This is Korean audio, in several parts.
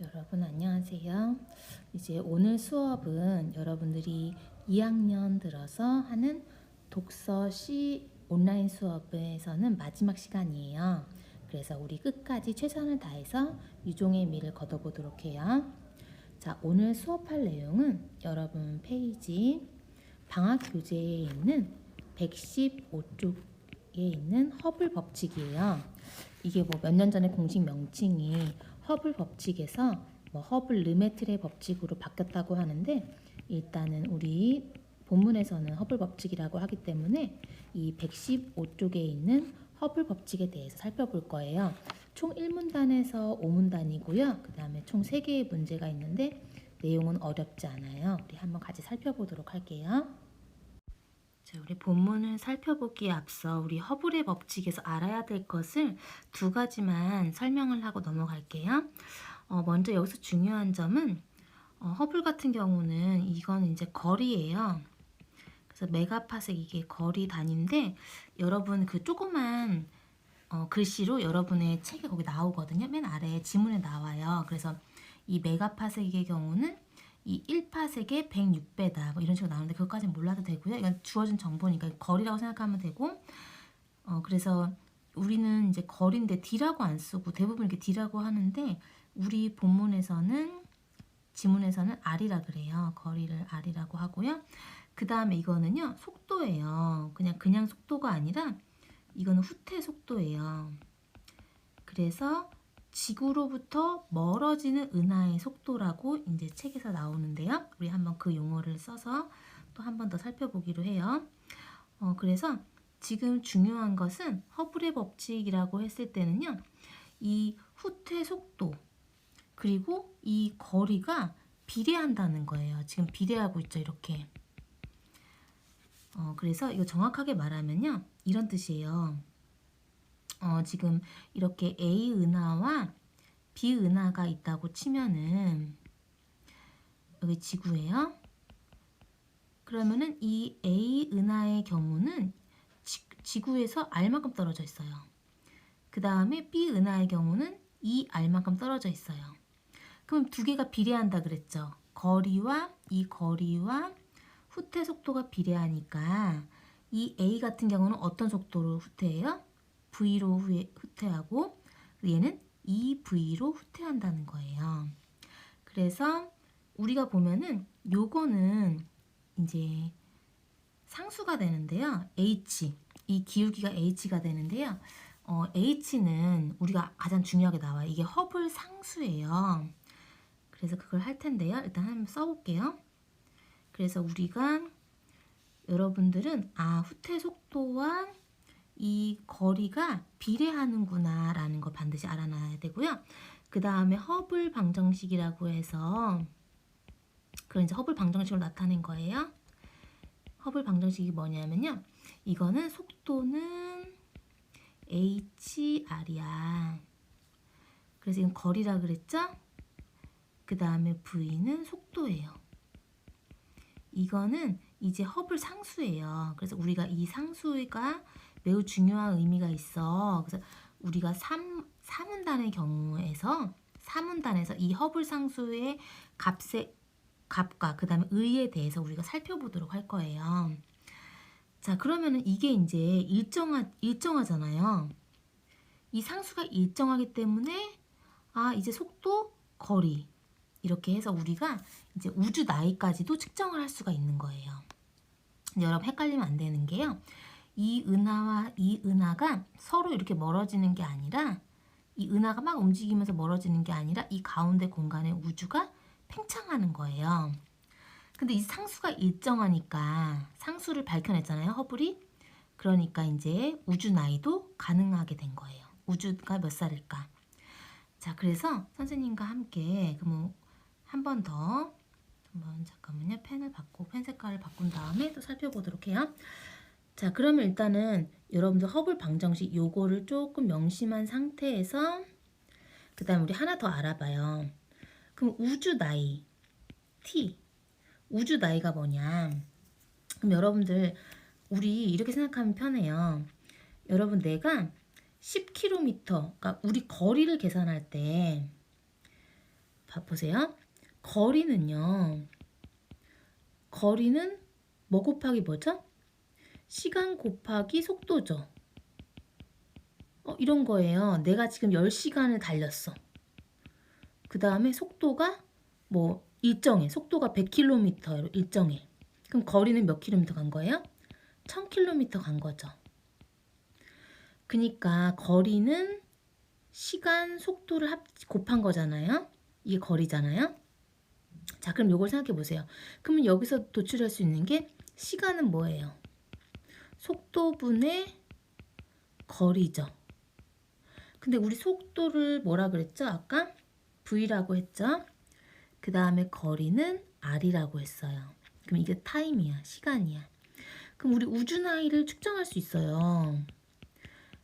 여러분 안녕하세요. 이제 오늘 수업은 여러분들이 2학년 들어서 하는 독서 시 온라인 수업에서는 마지막 시간이에요. 그래서 우리 끝까지 최선을 다해서 유종의 미를 거둬보도록 해요. 자, 오늘 수업할 내용은 여러분 페이지 방학 교재에 있는 115쪽에 있는 허블 법칙이에요. 이게 뭐 몇 년 전에 공식 명칭이 허블 법칙에서 뭐 허블 르메트레 법칙으로 바뀌었다고 하는데, 일단은 우리 본문에서는 허블 법칙이라고 하기 때문에 이 115쪽에 있는 허블 법칙에 대해서 살펴볼 거예요. 총 1문단에서 5문단이고요. 그 다음에 총 3개의 문제가 있는데 내용은 어렵지 않아요. 우리 한번 같이 살펴보도록 할게요. 자, 우리 본문을 살펴보기에 앞서 우리 허블의 법칙에서 알아야 될 것을 2가지만 설명을 하고 넘어갈게요. 먼저 여기서 중요한 점은 허블 같은 경우는 이건 이제 거리예요. 그래서 메가파섹 이게 거리 단위인데, 여러분 그 조그만 글씨로 여러분의 책에 거기 나오거든요. 맨 아래 지문에 나와요. 그래서 이 메가파섹의 경우는 이 1파섹의 106배다 뭐 이런 식으로 나오는데 그것까지는 몰라도 되고요. 이건 주어진 정보니까 거리라고 생각하면 되고, 그래서 우리는 이제 거리인데 D라고 안 쓰고 대부분 이렇게 D라고 하는데, 우리 본문에서는 지문에서는 R이라 그래요. 거리를 R이라고 하고요. 그 다음에 이거는요 속도예요. 그냥 속도가 아니라 이거는 후퇴 속도예요. 그래서 지구로부터 멀어지는 은하의 속도라고 이제 책에서 나오는데요. 우리 한번 그 용어를 써서 또 한 번 더 살펴보기로 해요. 그래서 지금 중요한 것은 허블의 법칙이라고 했을 때는요, 이 후퇴 속도 그리고 이 거리가 비례한다는 거예요. 지금 비례하고 있죠, 이렇게. 그래서 이거 정확하게 말하면요, 이런 뜻이에요. 지금 이렇게 A 은하와 B 은하가 있다고 치면은 여기 지구예요. 그러면은 이 A 은하의 경우는 지구에서 R만큼 떨어져 있어요. 그 다음에 B 은하의 경우는 이 R만큼 떨어져 있어요. 그럼 2개가 비례한다 그랬죠. 이 거리와 후퇴 속도가 비례하니까 이 A 같은 경우는 어떤 속도로 후퇴해요? V로 후퇴하고, 얘는 2V로 후퇴한다는 거예요. 그래서 우리가 보면은 요거는 이제 상수가 되는데요. H, 이 기울기가 H가 되는데요. H는 우리가 가장 중요하게 나와요. 이게 허블 상수예요. 그래서 그걸 할 텐데요. 일단 한번 써볼게요. 그래서 우리가 여러분들은 후퇴 속도와 이 거리가 비례하는구나 라는 걸 반드시 알아놔야 되고요. 그 다음에 허블 방정식이라고 해서, 그런 이제 허블 방정식으로 나타낸 거예요. 허블 방정식이 뭐냐면요, 이거는 속도는 HR이야. 그래서 이건 거리라 그랬죠? 그 다음에 V는 속도예요. 이거는 이제 허블 상수예요. 그래서 우리가 이 상수가 매우 중요한 의미가 있어. 그래서 우리가 3문단의 경우에서 3문단에서 이 허블 상수의 값과 그 다음에 의에 대해서 우리가 살펴보도록 할 거예요. 자, 그러면은 이게 이제 일정하잖아요. 이 상수가 일정하기 때문에 이제 속도, 거리 이렇게 해서 우리가 이제 우주 나이까지도 측정을 할 수가 있는 거예요. 여러분 헷갈리면 안 되는 게요, 이 은하와 이 은하가 서로 이렇게 멀어지는 게 아니라, 이 은하가 막 움직이면서 멀어지는 게 아니라 이 가운데 공간에 우주가 팽창하는 거예요. 근데 이 상수가 일정하니까 상수를 밝혀냈잖아요, 허블이. 그러니까 이제 우주 나이도 가능하게 된 거예요. 우주가 몇 살일까? 자, 그래서 선생님과 함께 그럼 한 번 더, 잠깐만요. 펜 색깔을 바꾼 다음에 또 살펴보도록 해요. 자, 그러면 일단은 여러분들 허블 방정식 요거를 조금 명심한 상태에서 그 다음에 우리 하나 더 알아봐요. 그럼 우주 나이 T, 우주 나이가 뭐냐? 그럼 여러분들 우리 이렇게 생각하면 편해요. 여러분 내가 10km, 그러니까 우리 거리를 계산할 때 보세요. 거리는요. 거리는 뭐 곱하기 뭐죠? 시간 곱하기 속도죠. 이런 거예요. 내가 지금 10시간을 달렸어. 그 다음에 속도가 뭐 일정해. 속도가 100km로 일정해. 그럼 거리는 몇 킬로미터 간 거예요? 1000km 간 거죠. 그러니까 거리는 시간, 속도를 곱한 거잖아요. 이게 거리잖아요. 자, 그럼 이걸 생각해 보세요. 그러면 여기서 도출할 수 있는 게 시간은 뭐예요? 속도분의 거리죠. 근데 우리 속도를 뭐라 그랬죠? 아까 V라고 했죠? 그 다음에 거리는 R이라고 했어요. 그럼 이게 타임이야, 시간이야. 그럼 우리 우주나이를 측정할 수 있어요.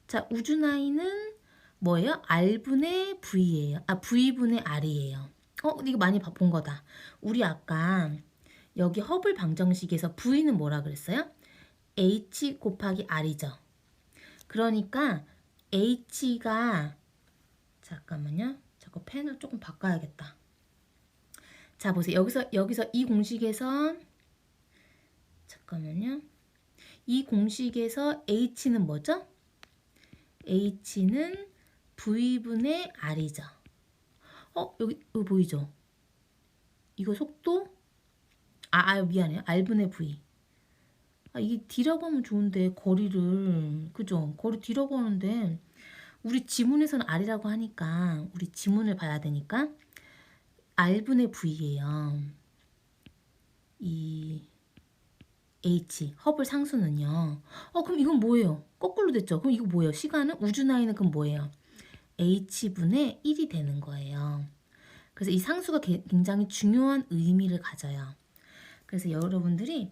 자, 우주나이는 뭐예요? R분의 V예요. V분의 R이에요. 이거 많이 본 거다. 우리 아까 여기 허블 방정식에서 V는 뭐라 그랬어요? H 곱하기 R이죠. 그러니까 H가 잠깐만요. 자꾸 펜을 조금 바꿔야겠다. 자, 보세요. 여기서 이 공식에서 잠깐만요. 이 공식에서 H는 뭐죠? H는 V분의 R이죠. 여기 보이죠? 이거 속도? 미안해요. R분의 V. 이게 D라고 하면 좋은데 거리를 그죠? 거리 D라고 하는데 우리 지문에서는 R이라고 하니까 우리 지문을 봐야 되니까 R분의 V예요. 이 H, 허블 상수는요. 그럼 이건 뭐예요? 거꾸로 됐죠? 그럼 이거 뭐예요? 시간은? 우주나이는 그럼 뭐예요? H분의 1이 되는 거예요. 그래서 이 상수가 굉장히 중요한 의미를 가져요. 그래서 여러분들이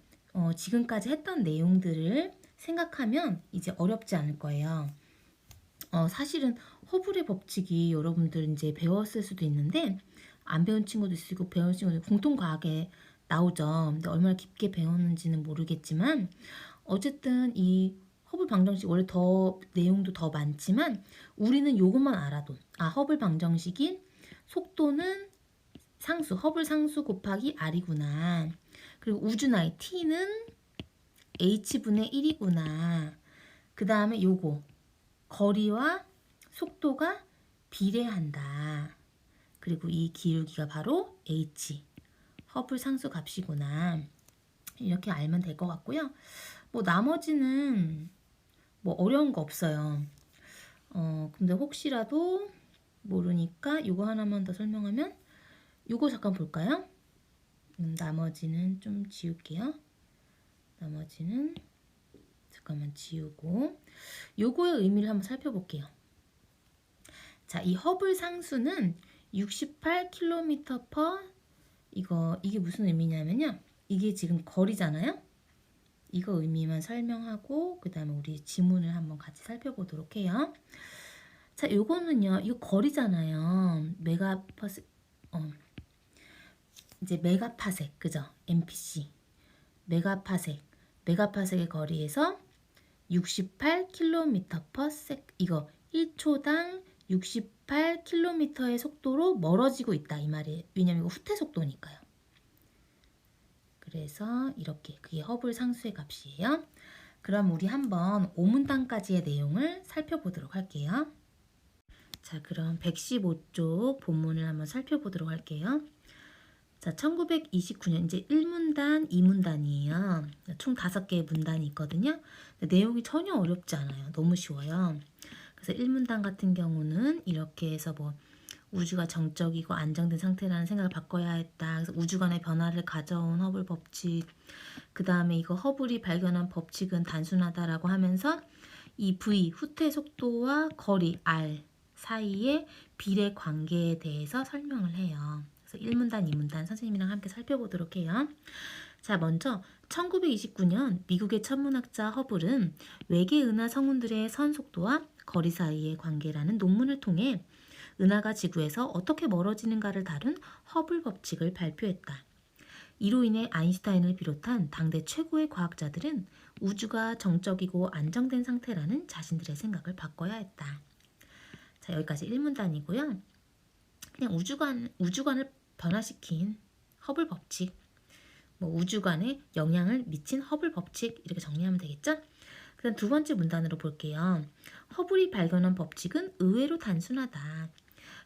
지금까지 했던 내용들을 생각하면 이제 어렵지 않을 거예요. 사실은 허블의 법칙이 여러분들 이제 배웠을 수도 있는데 안 배운 친구도 있고 배운 친구도 공통과학에 나오죠. 근데 얼마나 깊게 배웠는지는 모르겠지만 어쨌든 이 허블 방정식 원래 더 내용도 더 많지만 우리는 요것만 알아도 허블 방정식이 속도는 상수, 허블 상수 곱하기 R이구나. 그리고 우주나이 T는 H분의 1이구나. 그 다음에 요거 거리와 속도가 비례한다. 그리고 이 기울기가 바로 H, 허블 상수 값이구나. 이렇게 알면 될 것 같고요. 뭐 나머지는 뭐 어려운 거 없어요. 근데 혹시라도 모르니까 이거 하나만 더 설명하면 이거 잠깐 볼까요? 나머지는 좀 지울게요. 나머지는 잠깐만 지우고 요거의 의미를 한번 살펴볼게요. 자, 이 허블 상수는 68km/, 이게 무슨 의미냐면요. 이게 지금 거리잖아요. 이거 의미만 설명하고 그 다음에 우리 지문을 한번 같이 살펴보도록 해요. 자, 요거는요. 이거 거리잖아요. 이제 메가파섹, 그죠? MPC. 메가파섹의 거리에서 68km/s, 이거 1초당 68km의 속도로 멀어지고 있다 이 말이에요. 왜냐면 이거 후퇴 속도니까요. 그래서 이렇게 그게 허블 상수의 값이에요. 그럼 우리 한번 오문단까지의 내용을 살펴보도록 할게요. 자, 그럼 115쪽 본문을 한번 살펴보도록 할게요. 자, 1929년 이제 1문단, 2문단이에요. 총 5개의 문단이 있거든요. 내용이 전혀 어렵지 않아요. 너무 쉬워요. 그래서 1문단 같은 경우는 이렇게 해서 뭐 우주가 정적이고 안정된 상태라는 생각을 바꿔야 했다. 그래서 우주간의 변화를 가져온 허블 법칙. 그 다음에 이거 허블이 발견한 법칙은 단순하다라고 하면서 이 V, 후퇴 속도와 거리 R 사이의 비례 관계에 대해서 설명을 해요. 그래서 1문단, 2문단 선생님이랑 함께 살펴보도록 해요. 자, 먼저 1929년 미국의 천문학자 허블은 외계 은하 성운들의 선 속도와 거리 사이의 관계라는 논문을 통해 은하가 지구에서 어떻게 멀어지는가를 다룬 허블 법칙을 발표했다. 이로 인해 아인슈타인을 비롯한 당대 최고의 과학자들은 우주가 정적이고 안정된 상태라는 자신들의 생각을 바꿔야 했다. 자, 여기까지 1문단이고요. 그냥 우주관을 변화시킨 허블 법칙, 뭐 우주관에 영향을 미친 허블 법칙 이렇게 정리하면 되겠죠? 그다음 두 번째 문단으로 볼게요. 허블이 발견한 법칙은 의외로 단순하다.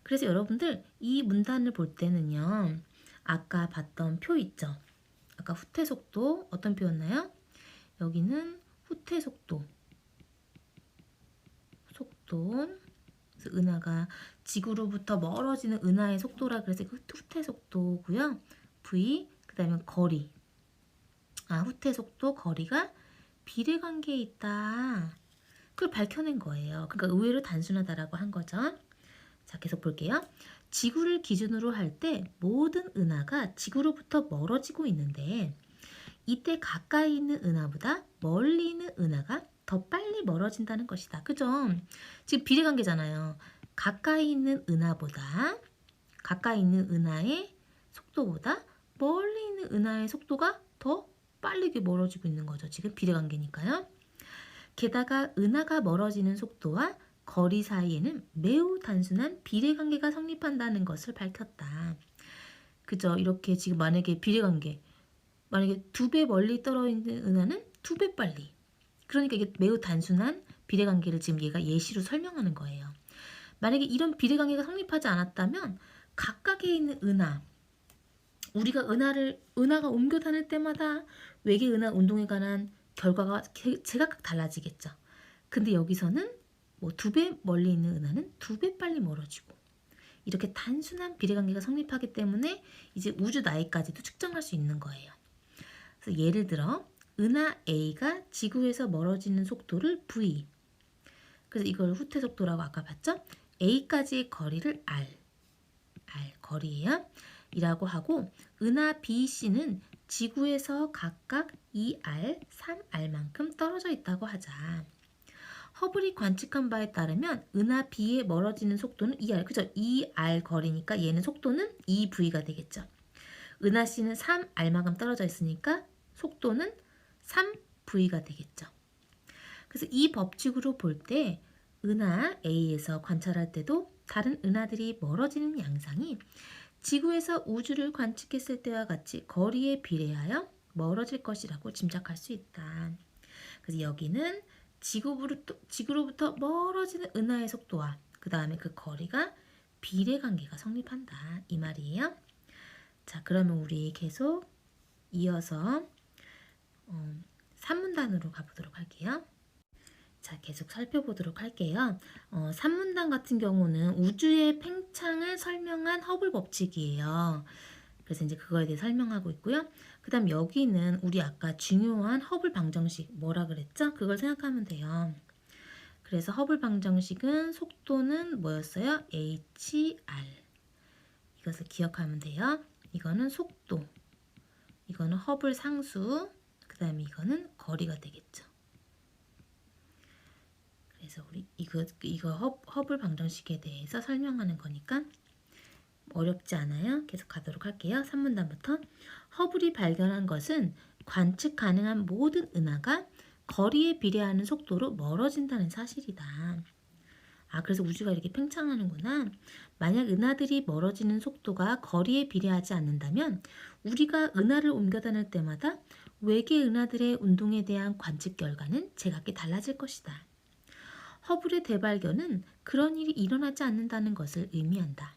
그래서 여러분들 이 문단을 볼 때는요. 아까 봤던 표 있죠? 아까 후퇴 속도 어떤 표였나요? 여기는 후퇴 속도. 그래서 은하가 지구로부터 멀어지는 은하의 속도라 그래서 후퇴 속도고요. v 그다음에 거리. 후퇴 속도 거리가 비례 관계에 있다. 그걸 밝혀낸 거예요. 그러니까 의외로 단순하다라고 한 거죠. 자, 계속 볼게요. 지구를 기준으로 할 때 모든 은하가 지구로부터 멀어지고 있는데 이때 가까이 있는 은하보다 멀리 있는 은하가 더 빨리 멀어진다는 것이다. 그죠? 지금 비례관계잖아요. 가까이 있는 은하의 속도보다 멀리 있는 은하의 속도가 더 빠르게 멀어지고 있는 거죠. 지금 비례관계니까요. 게다가 은하가 멀어지는 속도와 거리 사이에는 매우 단순한 비례관계가 성립한다는 것을 밝혔다. 그죠? 이렇게 지금 만약에 비례관계, 만약에 2배 멀리 떨어져 있는 은하는 2배 빨리. 그러니까 이게 매우 단순한 비례관계를 지금 얘가 예시로 설명하는 거예요. 만약에 이런 비례관계가 성립하지 않았다면 각각에 있는 은하, 우리가 은하가 옮겨 다닐 때마다 외계 은하 운동에 관한 결과가 제각각 달라지겠죠. 근데 여기서는 뭐 2배 멀리 있는 은하는 2배 빨리 멀어지고 이렇게 단순한 비례관계가 성립하기 때문에 이제 우주 나이까지도 측정할 수 있는 거예요. 그래서 예를 들어 은하 A가 지구에서 멀어지는 속도를 v, 그래서 이걸 후퇴 속도라고 아까 봤죠? A까지의 거리를 r 거리예요. 이라고 하고 은하 B, C는 지구에서 각각 2r, 3r만큼 떨어져 있다고 하자. 허블이 관측한 바에 따르면 은하 B에 멀어지는 속도는 2r, 그죠? 2r 거리니까 얘는 속도는 2v가 되겠죠. 은하 C는 3r만큼 떨어져 있으니까 속도는 3v가 되겠죠. 그래서 이 법칙으로 볼 때 은하 A에서 관찰할 때도 다른 은하들이 멀어지는 양상이 지구에서 우주를 관측했을 때와 같이 거리에 비례하여 멀어질 것이라고 짐작할 수 있다. 그래서 여기는 지구로부터 멀어지는 은하의 속도와 그 다음에 그 거리가 비례관계가 성립한다. 이 말이에요. 자, 그러면 우리 계속 이어서 3문단으로 가보도록 할게요. 자, 계속 살펴보도록 할게요. 3문단 같은 경우는 우주의 팽창을 설명한 허블 법칙이에요. 그래서 이제 그거에 대해 설명하고 있고요. 그 다음 여기는 우리 아까 중요한 허블 방정식 뭐라 그랬죠? 그걸 생각하면 돼요. 그래서 허블 방정식은 속도는 뭐였어요? HR. 이것을 기억하면 돼요. 이거는 속도. 이거는 허블 상수. 그 다음에 이거는 거리가 되겠죠. 그래서 우리 이거 허블 방정식에 대해서 설명하는 거니까 어렵지 않아요. 계속 가도록 할게요. 3문단부터 허블이 발견한 것은 관측 가능한 모든 은하가 거리에 비례하는 속도로 멀어진다는 사실이다. 그래서 우주가 이렇게 팽창하는구나. 만약 은하들이 멀어지는 속도가 거리에 비례하지 않는다면 우리가 은하를 옮겨 다닐 때마다 외계 은하들의 운동에 대한 관측 결과는 제각기 달라질 것이다. 허블의 대발견은 그런 일이 일어나지 않는다는 것을 의미한다.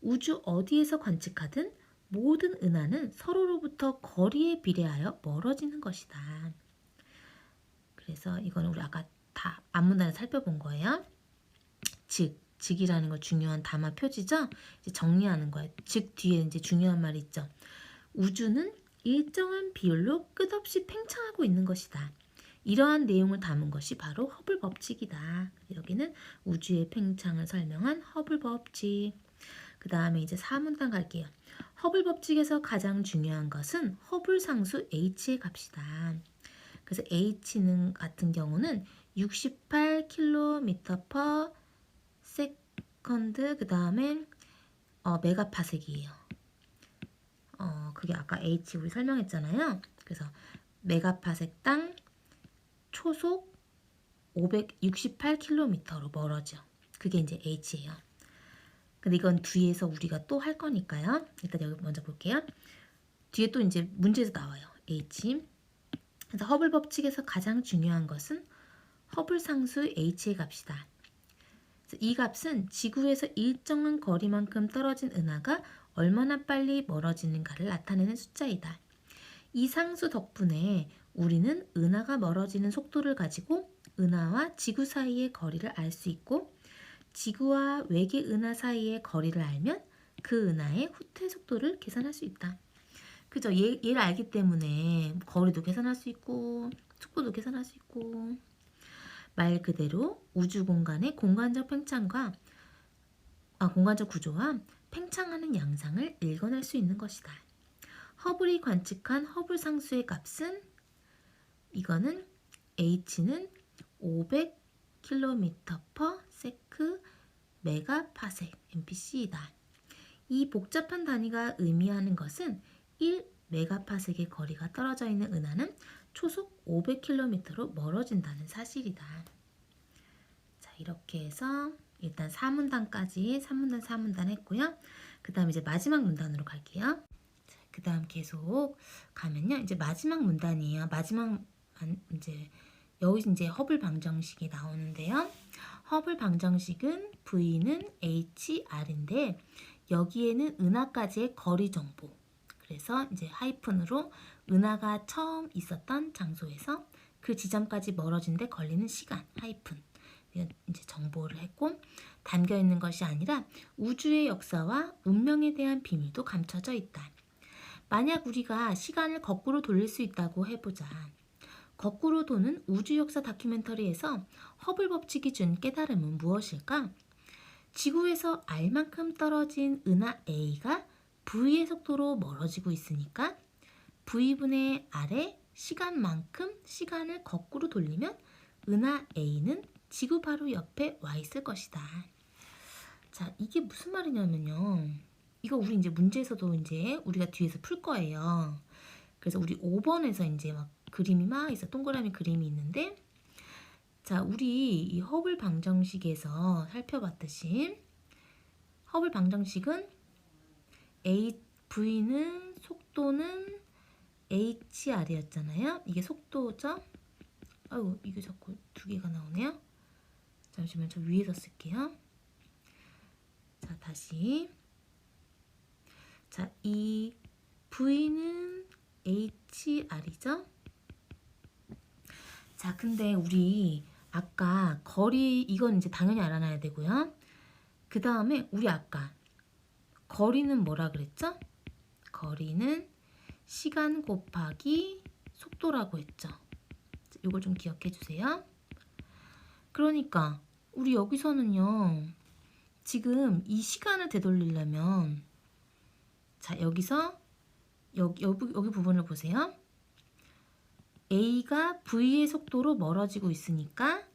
우주 어디에서 관측하든 모든 은하는 서로로부터 거리에 비례하여 멀어지는 것이다. 그래서 이거는 우리 아까 다 앞문단을 살펴본 거예요. 즉이라는 거 중요한 담화 표지죠. 이제 정리하는 거예요. 즉 뒤에 이제 중요한 말이 있죠. 우주는 일정한 비율로 끝없이 팽창하고 있는 것이다. 이러한 내용을 담은 것이 바로 허블 법칙이다. 여기는 우주의 팽창을 설명한 허블 법칙. 그 다음에 이제 4문단 갈게요. 허블 법칙에서 가장 중요한 것은 허블 상수 h의 값이다. 그래서 h는 같은 경우는 68km/s 그 다음에 메가파섹이에요. 그게 아까 h 우리 설명했잖아요. 그래서 메가파섹당 초속 568km로 멀어져. 그게 이제 h예요. 근데 이건 뒤에서 우리가 또 할 거니까요. 일단 여기 먼저 볼게요. 뒤에 또 이제 문제에서 나와요. H. 그래서 허블 법칙에서 가장 중요한 것은 허블 상수 H의 값이다. 이 값은 지구에서 일정한 거리만큼 떨어진 은하가 얼마나 빨리 멀어지는가를 나타내는 숫자이다. 이 상수 덕분에 우리는 은하가 멀어지는 속도를 가지고 은하와 지구 사이의 거리를 알 수 있고, 지구와 외계 은하 사이의 거리를 알면 그 은하의 후퇴 속도를 계산할 수 있다. 그죠? 얘를 알기 때문에 거리도 계산할 수 있고 속도도 계산할 수 있고, 말 그대로 우주 공간의 공간적 구조와 팽창하는 양상을 읽어낼 수 있는 것이다. 허블이 관측한 허블 상수의 값은, 이거는 H는 500km/s 메가파섹 MPC이다. 이 복잡한 단위가 의미하는 것은 1메가파섹의 거리가 떨어져 있는 은하는 초속 500km로 멀어진다는 사실이다. 자, 이렇게 해서 일단 4문단까지 3문단 4문단 했고요. 그 다음 이제 마지막 문단으로 갈게요. 그 다음 계속 가면요, 이제 마지막 문단이에요. 이제 여기 이제 허블 방정식이 나오는데요. 허블 방정식은 V는 HR인데 여기에는 은하까지의 거리 정보, 그래서 이제 하이픈으로 은하가 처음 있었던 장소에서 그 지점까지 멀어진 데 걸리는 시간, 하이픈, 이제 정보를 했고, 담겨 있는 것이 아니라 우주의 역사와 운명에 대한 비밀도 감춰져 있다. 만약 우리가 시간을 거꾸로 돌릴 수 있다고 해보자. 거꾸로 도는 우주 역사 다큐멘터리에서 허블 법칙이 준 깨달음은 무엇일까? 지구에서 R만큼 떨어진 은하 A가 V의 속도로 멀어지고 있으니까 V분의 R의 시간만큼 시간을 거꾸로 돌리면 은하 A는 지구 바로 옆에 와 있을 것이다. 자, 이게 무슨 말이냐면요. 이거 우리 이제 문제에서도 이제 우리가 뒤에서 풀 거예요. 그래서 우리 5번에서 이제 막 그림이 막 있어. 동그라미 그림이 있는데, 자, 우리 이 허블 방정식에서 살펴봤듯이 허블 방정식은 V는 속도는 HR이었잖아요. 이게 속도죠? 아유, 이게 자꾸 두 개가 나오네요. 잠시만, 저 위에서 쓸게요. 자, 다시. 자, 이 V는 HR이죠? 자, 근데 우리 아까 거리, 이건 이제 당연히 알아놔야 되고요. 그 다음에 우리 아까 거리는 뭐라 그랬죠? 거리는 시간 곱하기 속도라고 했죠. 이걸 좀 기억해 주세요. 그러니까 우리 여기서는요, 지금 이 시간을 되돌리려면, 자, 여기서 여기 부분을 보세요. A가 V의 속도로 멀어지고 있으니까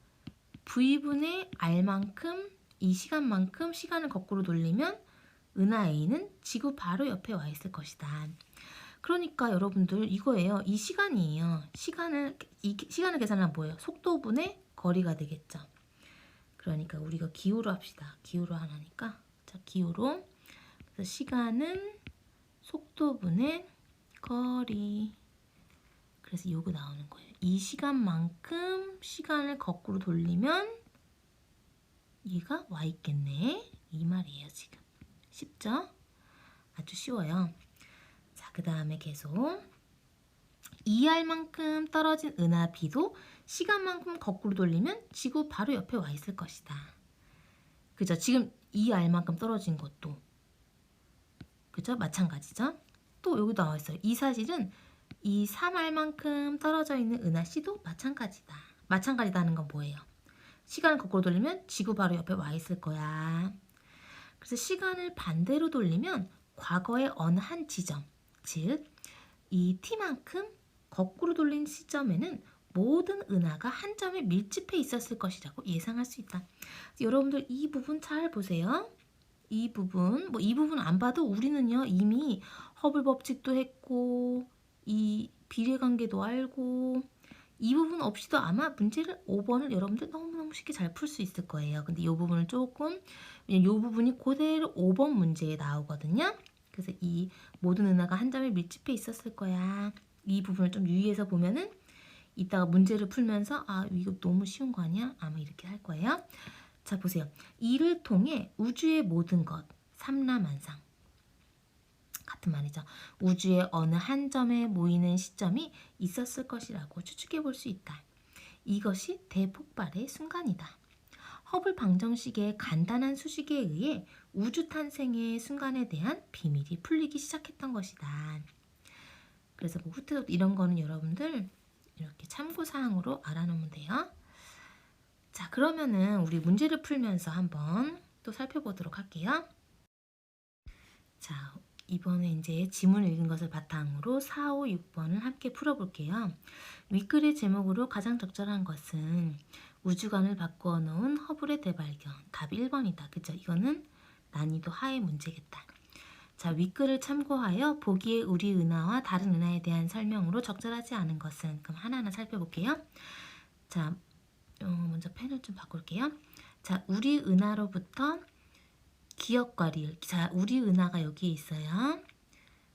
V분의 R만큼, 이 시간만큼 시간을 거꾸로 돌리면 은하 A는 지구 바로 옆에 와 있을 것이다. 그러니까 여러분들 이거예요. 이 시간이에요. 시간을 계산하면 뭐예요? 속도분의 거리가 되겠죠. 그러니까 우리가 기호로 합시다. 기호로 하나니까. 자, 기호로. 그래서 시간은 속도분의 거리. 그래서 요거 나오는 거예요. 이 시간만큼 시간을 거꾸로 돌리면 얘가 와 있겠네. 이 말이에요, 지금. 쉽죠? 아주 쉬워요. 자, 그 다음에 계속 2R만큼 떨어진 은하 B도 시간만큼 거꾸로 돌리면 지구 바로 옆에 와 있을 것이다. 그죠? 지금 2R만큼 떨어진 것도, 그죠? 마찬가지죠? 또 여기 나와 있어요. 이 사실은 이 3R만큼 떨어져 있는 은하 C도 마찬가지다. 마찬가지다는 건 뭐예요? 시간을 거꾸로 돌리면 지구 바로 옆에 와 있을 거야. 그래서 시간을 반대로 돌리면 과거의 어느 한 지점, 즉 이 T만큼 거꾸로 돌린 시점에는 모든 은하가 한 점에 밀집해 있었을 것이라고 예상할 수 있다. 여러분들 이 부분 잘 보세요. 이 부분, 이 부분 안 봐도 우리는요, 이미 허블 법칙도 했고 이 비례관계도 알고, 이 부분 없이도 아마 문제를 5번을 여러분들 너무너무 쉽게 잘 풀 수 있을 거예요. 근데 이 부분을 조금 이 부분이 그대로 5번 문제에 나오거든요. 그래서 이 모든 은하가 한 점에 밀집해 있었을 거야. 이 부분을 좀 유의해서 보면은 이따가 문제를 풀면서 아 이거 너무 쉬운 거 아니야? 아마 이렇게 할 거예요. 자 보세요. 이를 통해 우주의 모든 것 삼라만상 같은 말이죠. 우주의 어느 한 점에 모이는 시점이 있었을 것이라고 추측해 볼 수 있다. 이것이 대폭발의 순간이다. 허블 방정식의 간단한 수식에 의해 우주 탄생의 순간에 대한 비밀이 풀리기 시작했던 것이다. 그래서 뭐 후퇴도 이런 거는 여러분들 이렇게 참고사항으로 알아놓으면 돼요. 자, 그러면은 우리 문제를 풀면서 한번 또 살펴보도록 할게요. 자, 이번에 이제 지문을 읽은 것을 바탕으로 4, 5, 6번을 함께 풀어볼게요. 윗글의 제목으로 가장 적절한 것은 우주관을 바꾸어 놓은 허블의 대발견. 답이 1번이다. 그죠? 이거는 난이도 하의 문제겠다. 자, 윗글을 참고하여 보기에 우리 은하와 다른 은하에 대한 설명으로 적절하지 않은 것은 그럼 하나하나 살펴볼게요. 자, 먼저 펜을 좀 바꿀게요. 자, 우리 은하로부터 기역과 리을. 자, 우리 은하가 여기에 있어요.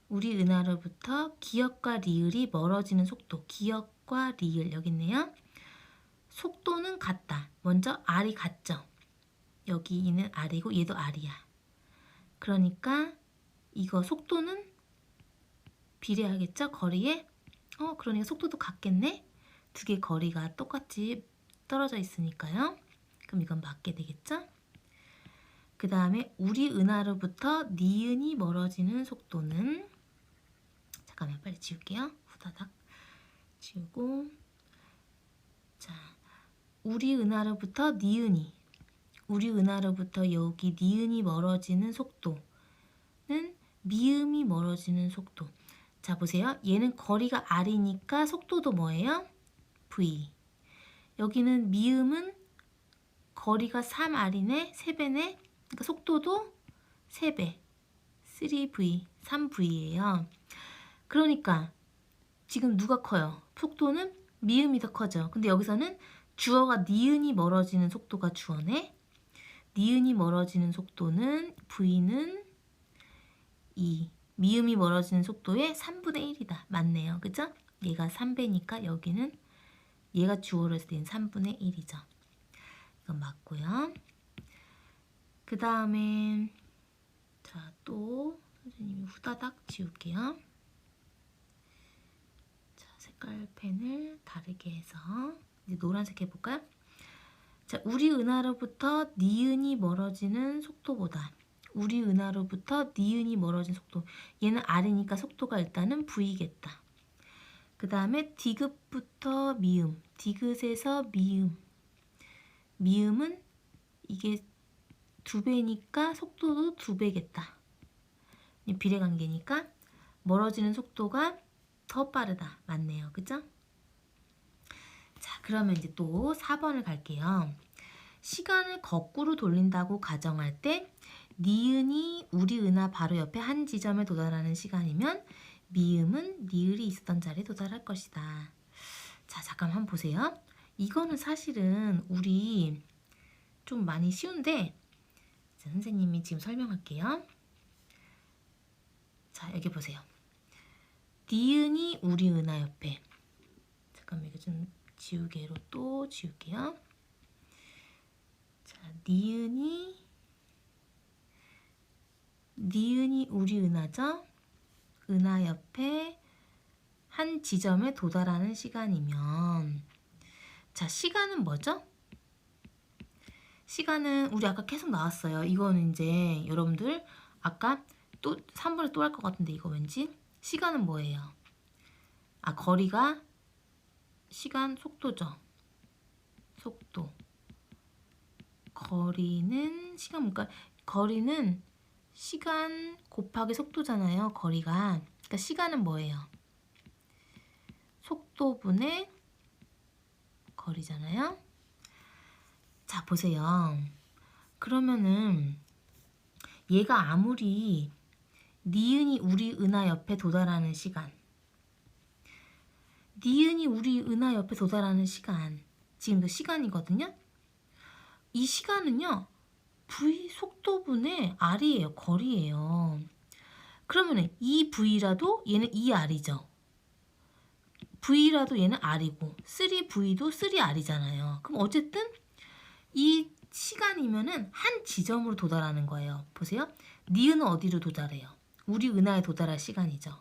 우리 은하로부터 기역과 리을이 멀어지는 속도. 기역과 리을 여기 있네요. 속도는 같다. 먼저 R이 같죠. 여기는 R이고 얘도 R이야. 그러니까 이거 속도는 비례하겠죠? 거리에? 그러니까 속도도 같겠네? 두 개 거리가 똑같이 떨어져 있으니까요. 그럼 이건 맞게 되겠죠? 그 다음에 우리 은하로부터 니은이 멀어지는 속도는 잠깐만 빨리 지울게요. 후다닥 지우고 자 우리 은하로부터 니은이 우리 은하로부터 여기 니은이 멀어지는 속도는 미음이 멀어지는 속도. 자 보세요. 얘는 거리가 R이니까 속도도 뭐예요? V. 여기는 미음은 거리가 3R이네. 3배네. 그러니까 속도도 3배. 3V, 3V예요. 그러니까 지금 누가 커요? 속도는 미음이 더 커져. 근데 여기서는 주어가 니은이 멀어지는 속도가 주어네. 니은이 멀어지는 속도는 V는 2. 미음이 멀어지는 속도의 3분의 1이다. 맞네요. 그죠? 얘가 3배니까 여기는 얘가 주어로 했을 때는 3분의 1이죠. 이건 맞고요. 그 다음에 자, 또 선생님이 후다닥 지울게요. 자, 색깔 펜을 다르게 해서 이제 노란색 해볼까요? 자, 우리 은하로부터 니은이 멀어지는 속도보다 우리 은하로부터 니은이 멀어진 속도. 얘는 R이니까 속도가 일단은 V겠다. 그 다음에 디귿부터 미음. 디귿에서 미음. 미음은 이게 2배니까 속도도 2배겠다. 비례관계니까 멀어지는 속도가 더 빠르다. 맞네요. 그죠? 자, 그러면 이제 또 4번을 갈게요. 시간을 거꾸로 돌린다고 가정할 때 니은이 우리 은하 바로 옆에 한 지점에 도달하는 시간이면 미음은 니을이 있었던 자리에 도달할 것이다. 자, 잠깐 한번 보세요. 이거는 사실은 우리 좀 많이 쉬운데 자, 선생님이 지금 설명할게요. 자, 여기 보세요. 니은이 우리 은하 옆에 잠깐만 이거 좀 지우개로 또 지울게요. 자, 니은이 우리 은하죠? 은하 옆에 한 지점에 도달하는 시간이면 자, 시간은 뭐죠? 시간은 우리 아까 계속 나왔어요. 이거는 이제 여러분들 아까 또 3번에 또 할 것 같은데 이거 왠지 시간은 뭐예요? 아, 거리가 시간 속도죠. 속도. 거리는 시간 뭔가 거리는 시간 곱하기 속도잖아요. 거리가. 그러니까 시간은 뭐예요? 속도분의 거리잖아요. 자, 보세요. 그러면은 얘가 아무리 니은이 우리 은하 옆에 도달하는 시간 니은이 우리 은하 옆에 도달하는 시간 지금도 시간이거든요. 이 시간은요 v 속도분의 r이에요. 거리예요. 그러면 이 v라도 얘는 2r이죠. v라도 얘는 r이고 3v도 3r이잖아요. 그럼 어쨌든 이 시간이면은 한 지점으로 도달하는 거예요. 보세요. 니은은 어디로 도달해요? 우리 은하에 도달할 시간이죠.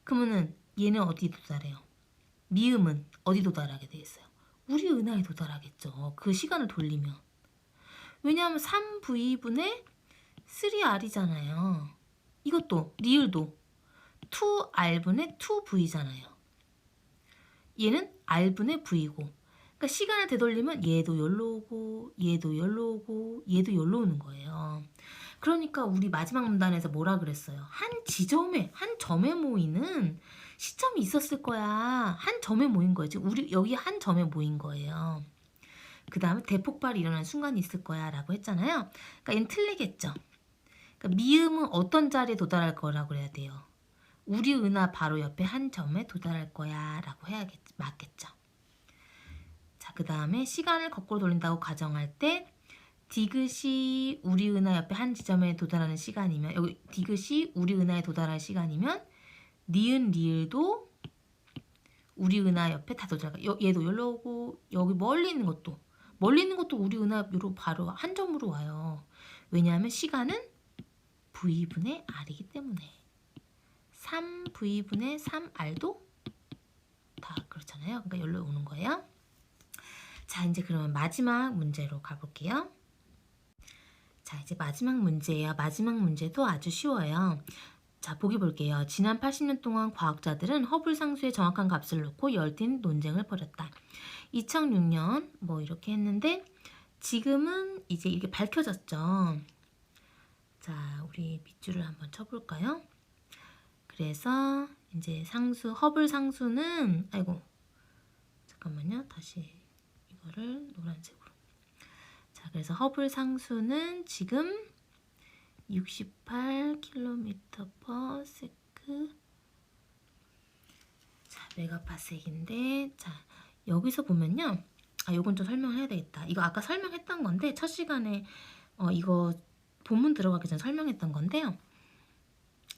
그러면은 얘는 어디 도달해요? 미음은 어디 도달하게 돼 있어요? 우리 은하에 도달하겠죠. 그 시간을 돌리면. 왜냐하면 3v분의 3r이잖아요. 이것도 리을도 2r분의 2v잖아요. 얘는 r분의 v고, 그러니까 시간을 되돌리면 얘도 여기로 오고 얘도 여기로 오고 얘도 여기로 오는 거예요. 그러니까 우리 마지막 문단에서 뭐라 그랬어요? 한 지점에, 한 점에 모이는 시점이 있었을 거야. 한 점에 모인 거예요. 지금 우리 여기 한 점에 모인 거예요. 그 다음에 대폭발이 일어나는 순간이 있을 거야 라고 했잖아요. 그러니까 얘는 틀리겠죠. 그러니까 미음은 어떤 자리에 도달할 거라고 그래야 돼요? 우리 은하 바로 옆에 한 점에 도달할 거야 라고 맞겠죠. 자, 그 다음에 시간을 거꾸로 돌린다고 가정할 때 디귿이 우리 은하 옆에 한 지점에 도달하는 시간이면, 여기 디귿이 우리 은하에 도달할 시간이면 니은 리을도 우리 은하 옆에 다 도달할 거야. 얘도 여기로 오고 여기 멀리 있는 것도 우리 은하로 바로 한 점으로 와요. 왜냐하면 시간은 v분의 r이기 때문에. 3v분의 3r도 다 그렇잖아요. 그러니까 여기로 오는 거예요. 자, 이제 그러면 마지막 문제로 가볼게요. 자, 이제 마지막 문제예요. 마지막 문제도 아주 쉬워요. 자, 보기 볼게요. 지난 80년 동안 과학자들은 허블 상수의 정확한 값을 놓고 열띤 논쟁을 벌였다. 2006년 뭐 이렇게 했는데 지금은 이제 이게 밝혀졌죠. 자, 우리 밑줄을 한번 쳐볼까요? 그래서 이제 허블 상수는, 아이고, 잠깐만요. 다시 이거를 노란색으로. 자, 그래서 허블 상수는 지금 68km/s, 자, 메가파섹인데, 자, 여기서 보면요. 요건 좀 설명해야 되겠다. 이거 아까 설명했던 건데, 첫 시간에 이거 본문 들어가기 전에 설명했던 건데요.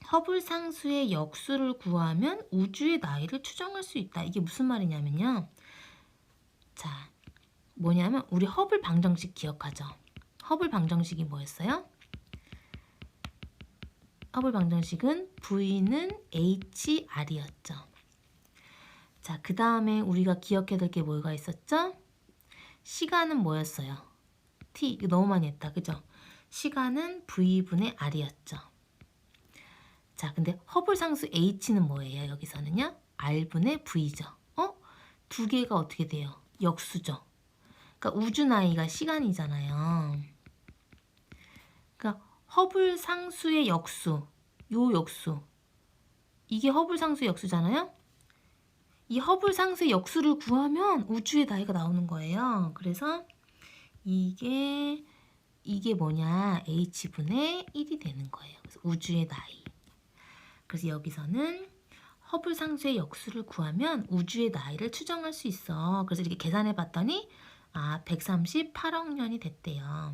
허블 상수의 역수를 구하면 우주의 나이를 추정할 수 있다. 이게 무슨 말이냐면요. 자, 뭐냐면 우리 허블 방정식 기억하죠? 허블 방정식이 뭐였어요? 허블 방정식은 V는 HR이었죠. 자, 그 다음에 우리가 기억해야 될 게 뭐가 있었죠? 시간은 뭐였어요? T. 이거 너무 많이 했다. 그죠? 시간은 V분의 R이었죠. 자, 근데 허블 상수 H는 뭐예요? 여기서는요? R분의 V죠. 두 개가 어떻게 돼요? 역수죠. 그러니까 우주 나이가 시간이잖아요. 그러니까 허블 상수의 역수, 요 역수, 이게 허블 상수의 역수잖아요. 이 허블 상수의 역수를 구하면 우주의 나이가 나오는 거예요. 그래서 이게 뭐냐? H분의 1이 되는 거예요. 그래서 우주의 나이. 그래서 여기서는 허블 상수의 역수를 구하면 우주의 나이를 추정할 수 있어. 그래서 이렇게 계산해 봤더니 138억 년이 됐대요.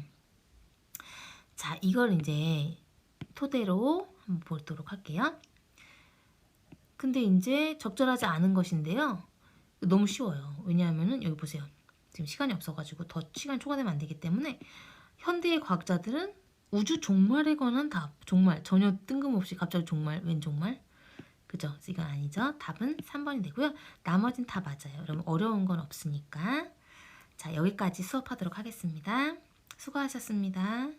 자, 이걸 이제 토대로 한번 보도록 할게요. 근데 이제 적절하지 않은 것인데요. 너무 쉬워요. 왜냐하면은 여기 보세요. 지금 시간이 없어가지고 더 시간이 초과되면 안 되기 때문에 현대의 과학자들은 우주 종말에 관한 답, 종말, 전혀 뜬금없이 갑자기 종말, 웬 종말? 그죠? 이건 아니죠. 답은 3번이 되고요. 나머진 다 맞아요. 여러분 어려운 건 없으니까. 자, 여기까지 수업하도록 하겠습니다. 수고하셨습니다.